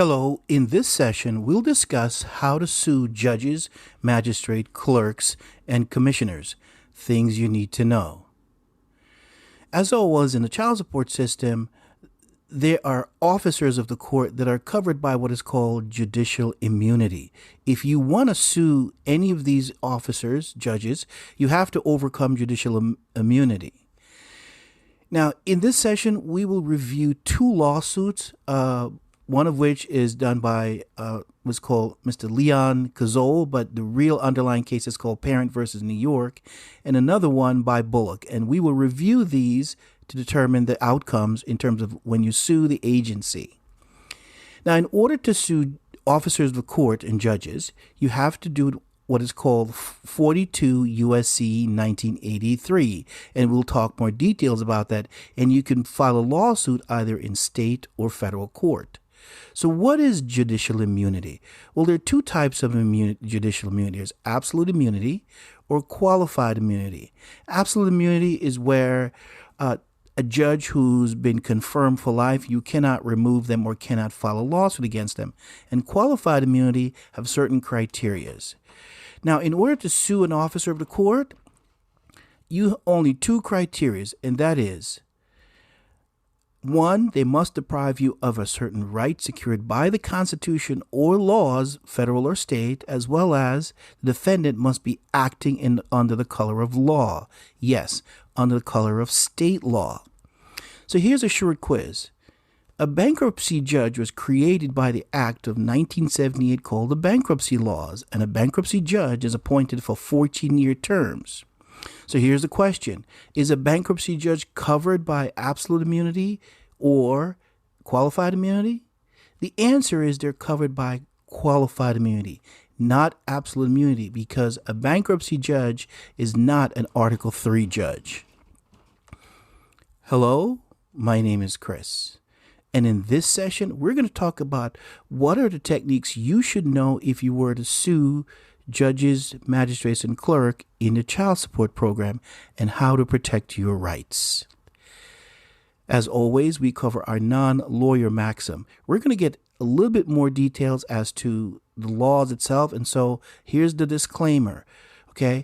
Hello, in this session, we'll discuss how to sue judges, magistrate, clerks, and commissioners, things you need to know. As always, in the child support system, there are officers of the court that are covered by what is called judicial immunity. If you want to sue any of these officers, judges, you have to overcome judicial immunity. Now, in this session, we will review two lawsuits, one of which is done by was called Mr. Leon Cazole, but the real underlying case is called Parent versus New York, and another one by Bullock. And we will review these to determine the outcomes in terms of when you sue the agency. Now, in order to sue officers of the court and judges, you have to do what is called 42 U.S.C. 1983, and we'll talk more details about that, and you can file a lawsuit either in state or federal court. So what is judicial immunity? Well, there are two types of judicial immunity. There's absolute immunity or qualified immunity. Absolute immunity is where a judge who's been confirmed for life, you cannot remove them or cannot file a lawsuit against them. And qualified immunity have certain criterias. Now, in order to sue an officer of the court, you only two criterias, and that is, one, they must deprive you of a certain right secured by the Constitution or laws, federal or state, as well as the defendant must be acting under the color of law. Yes, under the color of state law. So here's a short quiz. A bankruptcy judge was created by the Act of 1978 called the Bankruptcy Laws, and a bankruptcy judge is appointed for 14-year terms. So here's the question. Is a bankruptcy judge covered by absolute immunity or qualified immunity? The answer is they're covered by qualified immunity, not absolute immunity, because a bankruptcy judge is not an Article 3 judge. Hello, my name is Chris. And in this session, we're going to talk about what are the techniques you should know if you were to sue judges, magistrates, and clerk in the child support program, and how to protect your rights. As always, we cover our non-lawyer maxim. We're going to get a little bit more details as to the laws itself, and so here's the disclaimer, okay?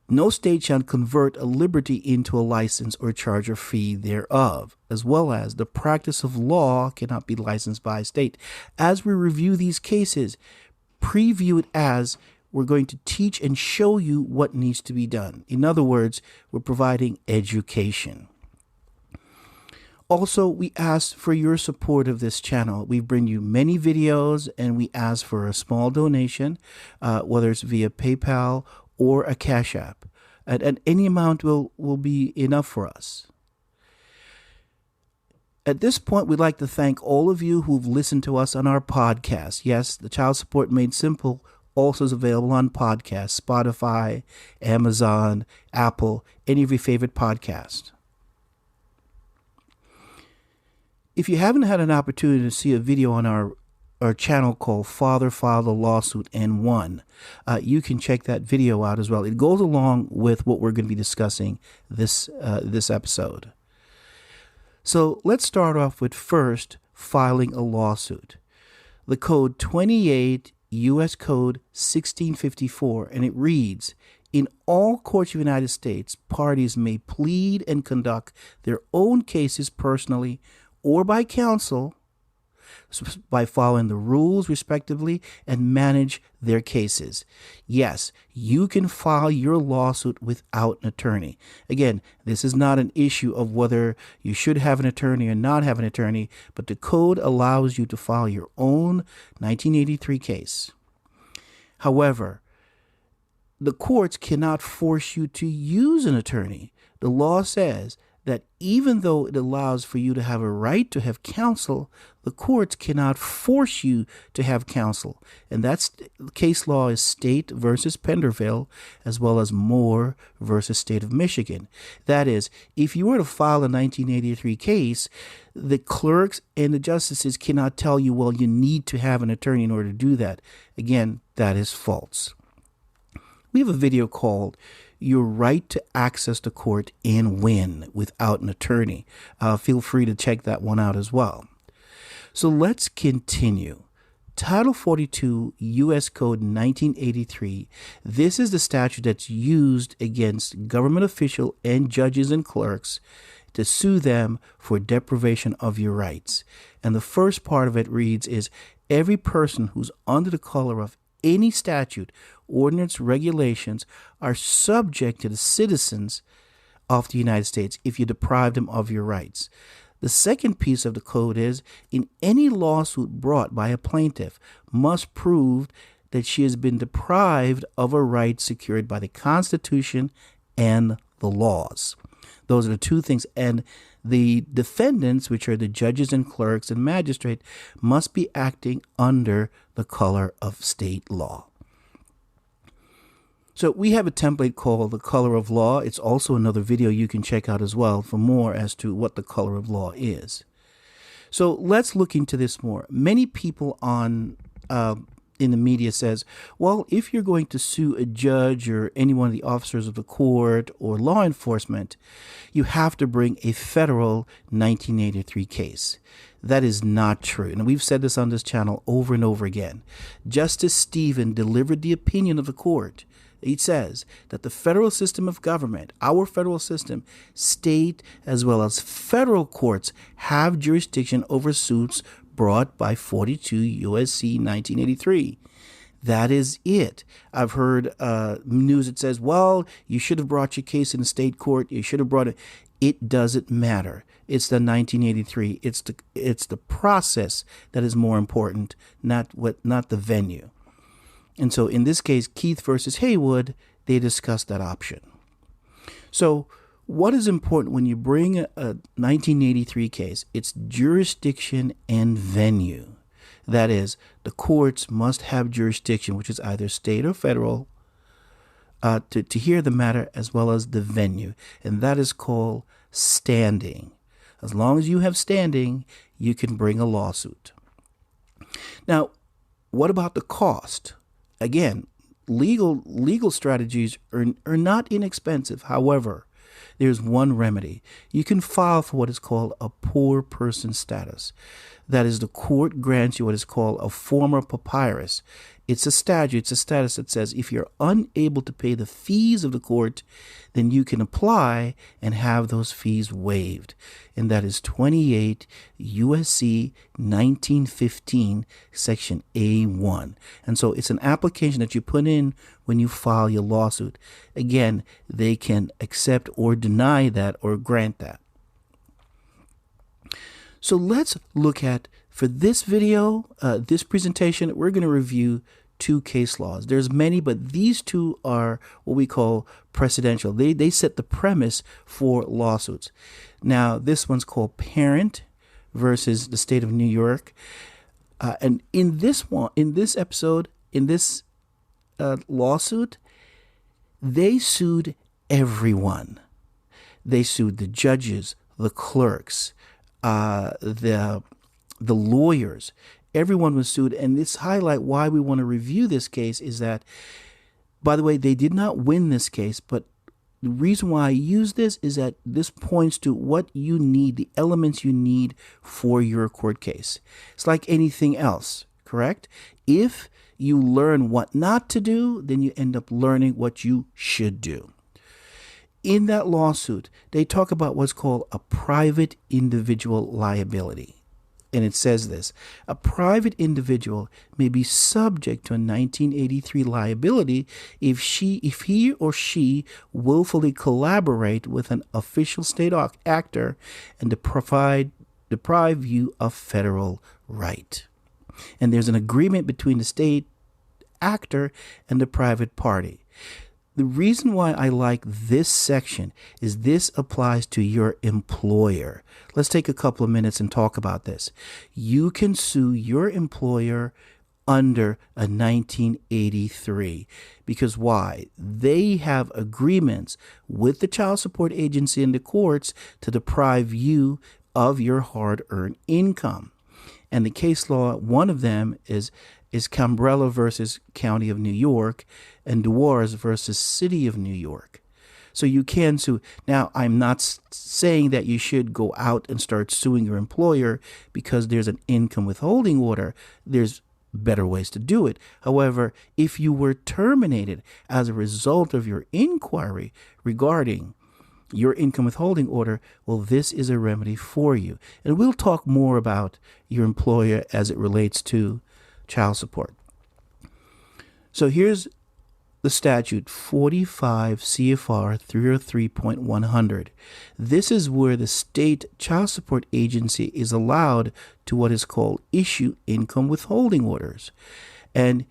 No state shall convert a liberty into a license or charge a fee thereof, as well as the practice of law cannot be licensed by a state. As we review these cases, preview it as we're going to teach and show you what needs to be done. In other words, we're providing education. Also, we ask for your support of this channel. We bring you many videos, and we ask for a small donation, whether it's via PayPal or a Cash App. And any amount will be enough for us. At this point, we'd like to thank all of you who've listened to us on our podcast. Yes, the Child Support Made Simple also is available on podcasts, Spotify, Amazon, Apple, any of your favorite podcasts. If you haven't had an opportunity to see a video on our channel called Father Filed a Lawsuit and Won, you can check that video out as well. It goes along with what we're going to be discussing this episode. So let's start off with first filing a lawsuit. The code 28 U.S. Code 1654, and it reads, in all courts of the United States, parties may plead and conduct their own cases personally or by counsel by following the rules respectively and manage their cases. Yes, you can file your lawsuit without an attorney. Again, this is not an issue of whether you should have an attorney or not have an attorney, but the code allows you to file your own 1983 case. However, the courts cannot force you to use an attorney. The law says that even though it allows for you to have a right to have counsel, the courts cannot force you to have counsel. And that's case law is State versus Penderville, as well as Moore versus State of Michigan. That is, if you were to file a 1983 case, the clerks and the justices cannot tell you, well, you need to have an attorney in order to do that. Again, that is false. We have a video called Your Right to Access the Court and Win Without an Attorney. Feel free to check that one out as well. So let's continue. Title 42 U.S. Code 1983, this is the statute that's used against government officials and judges and clerks to sue them for deprivation of your rights. And the first part of it reads is, every person who's under the color of any statute, ordinance, regulations are subject to the citizens of the United States if you deprive them of your rights. The second piece of the code is, in any lawsuit brought by a plaintiff must prove that she has been deprived of a right secured by the Constitution and the laws. Those are the two things. And the defendants, which are the judges and clerks and magistrate, must be acting under the color of state law. So we have a template called The Color of Law. It's also another video you can check out as well for more as to what the color of law is. So let's look into this more. Many people in the media says, well, if you're going to sue a judge or any one of the officers of the court or law enforcement, you have to bring a federal 1983 case. That is not true. And we've said this on this channel over and over again. Justice Stephen delivered the opinion of the court. It says that the federal system of government, our federal system, state as well as federal courts have jurisdiction over suits brought by 42 U.S.C. 1983. That is it. I've heard news that says, well, you should have brought your case in the state court. You should have brought it. It doesn't matter. It's the 1983. It's the process that is more important, not the venue. And so in this case, Keith versus Haywood, they discussed that option. So what is important when you bring a 1983 case? It's jurisdiction and venue. That is, the courts must have jurisdiction, which is either state or federal, to hear the matter, as well as the venue. And that is called standing. As long as you have standing, you can bring a lawsuit. Now, what about the cost? Again, legal strategies are not inexpensive. However, there's one remedy. You can file for what is called a poor person status. That is, the court grants you what is called a forma papyrus. It's a statute, it's a status that says if you're unable to pay the fees of the court, then you can apply and have those fees waived. And that is 28 U.S.C. 1915, Section A1. And so it's an application that you put in when you file your lawsuit. Again, they can accept or deny that or grant that. So let's look at, for this video, this presentation, we're going to review two case laws. There's many, but these two are what we call precedential. They set the premise for lawsuits. Now, this one's called Parent versus the state of New York. And in this episode, in this lawsuit, they sued everyone. They sued the judges, the clerks, the lawyers. Everyone was sued, and this highlight why we want to review this case is that, by the way, they did not win this case, but the reason why I use this is that this points to what you need, the elements you need for your court case. It's like anything else, correct? If you learn what not to do, then you end up learning what you should do. In that lawsuit, they talk about what's called a private individual liability. And it says this: a private individual may be subject to a 1983 liability if he or she willfully collaborate with an official state actor and deprive you of federal right. And there's an agreement between the state actor and the private party. The reason why I like this section is this applies to your employer. Let's take a couple of minutes and talk about this. You can sue your employer under a 1983 because why? They have agreements with the child support agency and the courts to deprive you of your hard-earned income. And the case law, one of them is Cambrella versus County of New York and Dewars versus City of New York. So you can sue. Now, I'm not saying that you should go out and start suing your employer because there's an income withholding order. There's better ways to do it. However, if you were terminated as a result of your inquiry regarding your income withholding order, well, this is a remedy for you. And we'll talk more about your employer as it relates to child support. So here's the statute, 45 CFR 303.100. This is where the state child support agency is allowed to what is called issue income withholding orders. And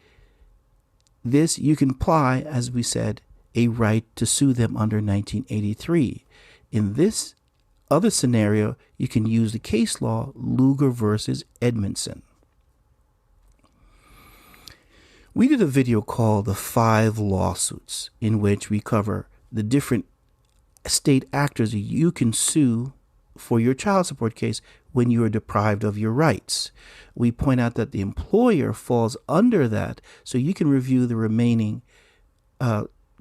this you can apply, as we said, a right to sue them under 1983. In this other scenario, you can use the case law Lugar versus Edmondson. We did a video called The 5 Lawsuits, in which we cover the different state actors that you can sue for your child support case when you are deprived of your rights. We point out that the employer falls under that, so you can review the remaining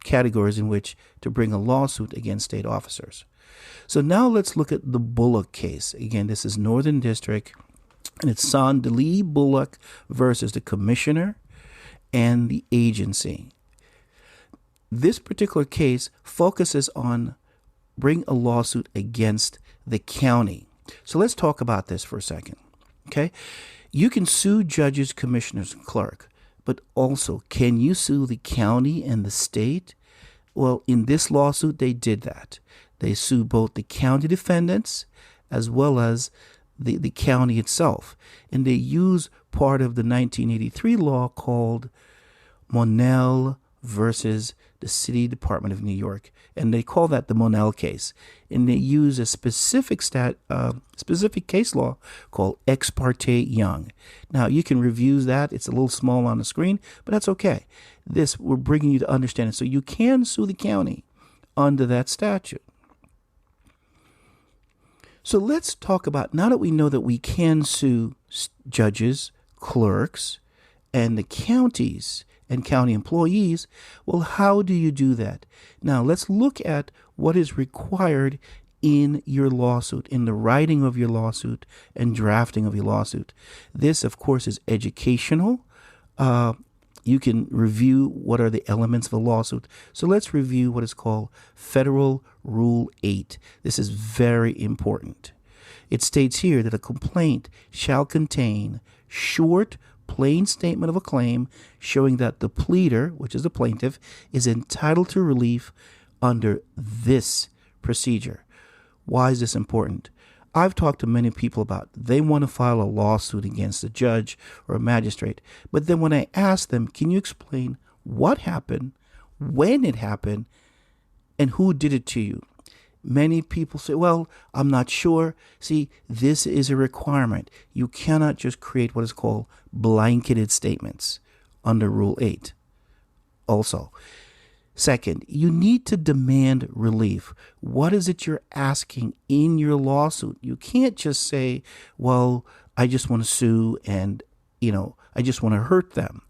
categories in which to bring a lawsuit against state officers. So now let's look at the Bullock case. Again, this is Northern District, and it's Sondelie Bullock versus the commissioner and the agency. This particular case focuses on bring a lawsuit against the county. So let's talk about this for a second. Okay? You can sue judges, commissioners, and clerk, but also, can you sue the county and the state? Well, in this lawsuit, they did that. They sued both the county defendants as well as the county itself. And they use part of the 1983 law called Monell versus the City Department of New York. And they call that the Monell case. And they use a specific case law called Ex parte Young. Now, you can review that. It's a little small on the screen, but that's okay. This, we're bringing you to understand it. So you can sue the county under that statute. So let's talk about, now that we know that we can sue judges, clerks, and the counties and county employees, well, how do you do that? Now, let's look at what is required in your lawsuit, in the writing of your lawsuit and drafting of your lawsuit. This, of course, is educational. You can review what are the elements of a lawsuit. So let's review what is called Federal Rule 8. This is very important. It states here that a complaint shall contain short, plain statement of a claim showing that the pleader, which is the plaintiff, is entitled to relief under this procedure. Why is this important? I've talked to many people about they want to file a lawsuit against a judge or a magistrate, but then when I ask them, can you explain what happened, when it happened, and who did it to you? Many people say, well, I'm not sure. See, this is a requirement. You cannot just create what is called blanketed statements under Rule 8. Also, second, you need to demand relief. What is it you're asking in your lawsuit? You can't just say, well, I just want to sue and, I just want to hurt them.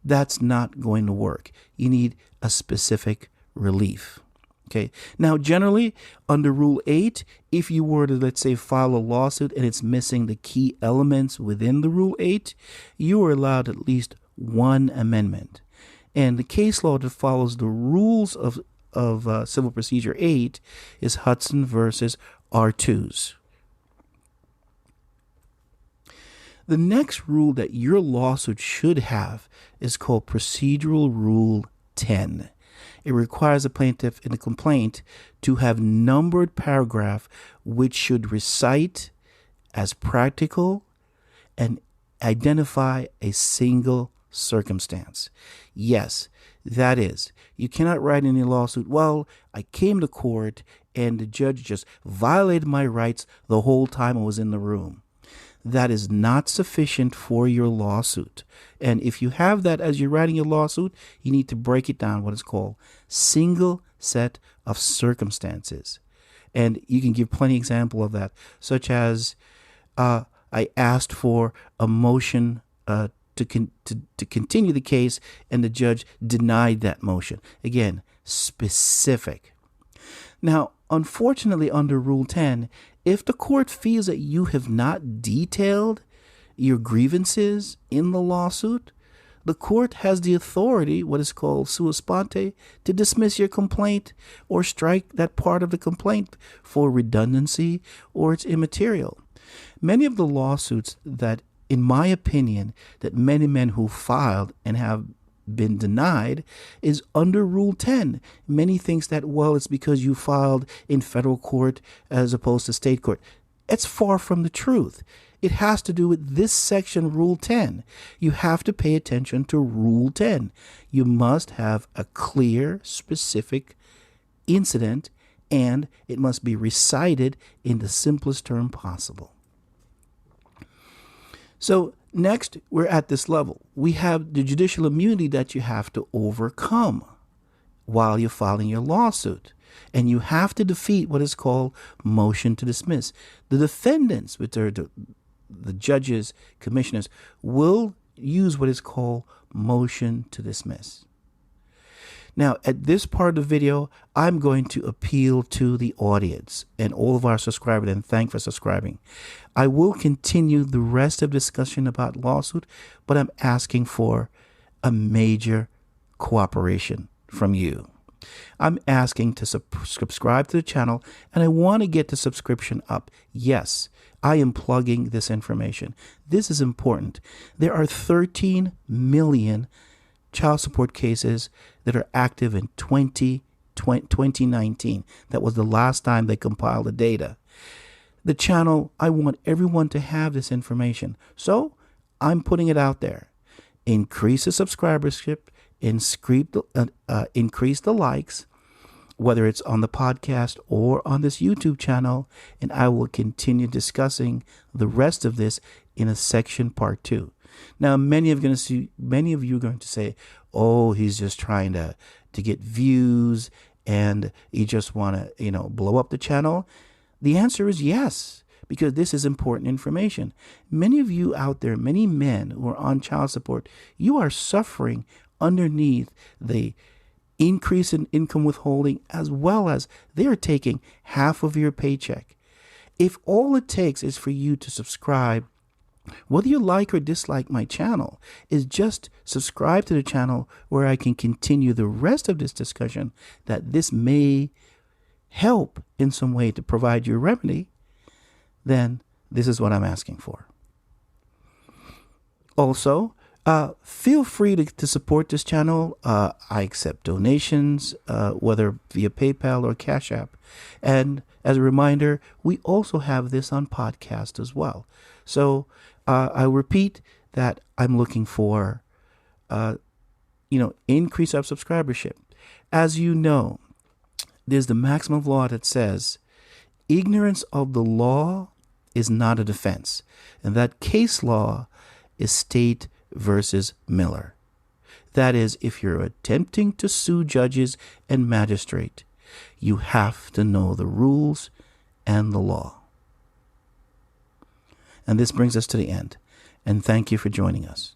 That's not going to work. You need a specific relief. Okay. Now, generally, under Rule 8, if you were to, let's say, file a lawsuit and it's missing the key elements within the Rule 8, you are allowed at least one amendment. And the case law that follows the rules of Civil Procedure 8 is Hudson versus R2s. The next rule that your lawsuit should have is called Procedural Rule 10. It requires the plaintiff in the complaint to have numbered paragraph which should recite as practical and identify a single circumstance. Yes, that is, you cannot write in a lawsuit, well, I came to court and the judge just violated my rights the whole time I was in the room. That is not sufficient for your lawsuit. And if you have that as you're writing your lawsuit, you need to break it down, what is called single set of circumstances. And you can give plenty of example of that, such as I asked for a motion to continue the case and the judge denied that motion. Again, specific. Now, unfortunately, under Rule 10, if the court feels that you have not detailed your grievances in the lawsuit, the court has the authority, what is called sua sponte, to dismiss your complaint or strike that part of the complaint for redundancy or it's immaterial. Many of the lawsuits that, in my opinion, that many men who filed and have been denied is under Rule 10. Many thinks that, well, it's because you filed in federal court as opposed to state court. It's far from the truth. It has to do with this section, Rule 10. You have to pay attention to Rule 10. You must have a clear, specific incident, and it must be recited in the simplest term possible. So next, we're at this level. We have the judicial immunity that you have to overcome while you're filing your lawsuit. And you have to defeat what is called motion to dismiss. The defendants, which are the judges, commissioners, will use what is called motion to dismiss. Now, at this part of the video, I'm going to appeal to the audience and all of our subscribers, and thank for subscribing. I will continue the rest of discussion about lawsuit, but I'm asking for a major cooperation from you. I'm asking to subscribe to the channel, and I want to get the subscription up. Yes, I am plugging this information. This is important. There are 13 million child support cases that are active in 2019. That was the last time they compiled the data. The channel, I want everyone to have this information. So I'm putting it out there. Increase the subscribership, increase the likes, whether it's on the podcast or on this YouTube channel, and I will continue discussing the rest of this in a section part 2. Now, many of you are going to say, "Oh, he's just trying to get views, and you just want to, blow up the channel." The answer is yes, because this is important information. Many of you out there, many men who are on child support, you are suffering underneath the increase in income withholding, as well as they are taking half of your paycheck. If all it takes is for you to subscribe, whether you like or dislike my channel, is just subscribe to the channel where I can continue the rest of this discussion, that this may help in some way to provide you a remedy, then this is what I'm asking for. Also, feel free to support this channel. I accept donations, whether via PayPal or Cash App. And as a reminder, we also have this on podcast as well. So I repeat that I'm looking for, increase our subscribership. As you know, there's the maximum law that says ignorance of the law is not a defense. And that case law is State versus Miller. That is, if you're attempting to sue judges and magistrate, you have to know the rules and the law. And this brings us to the end. And thank you for joining us.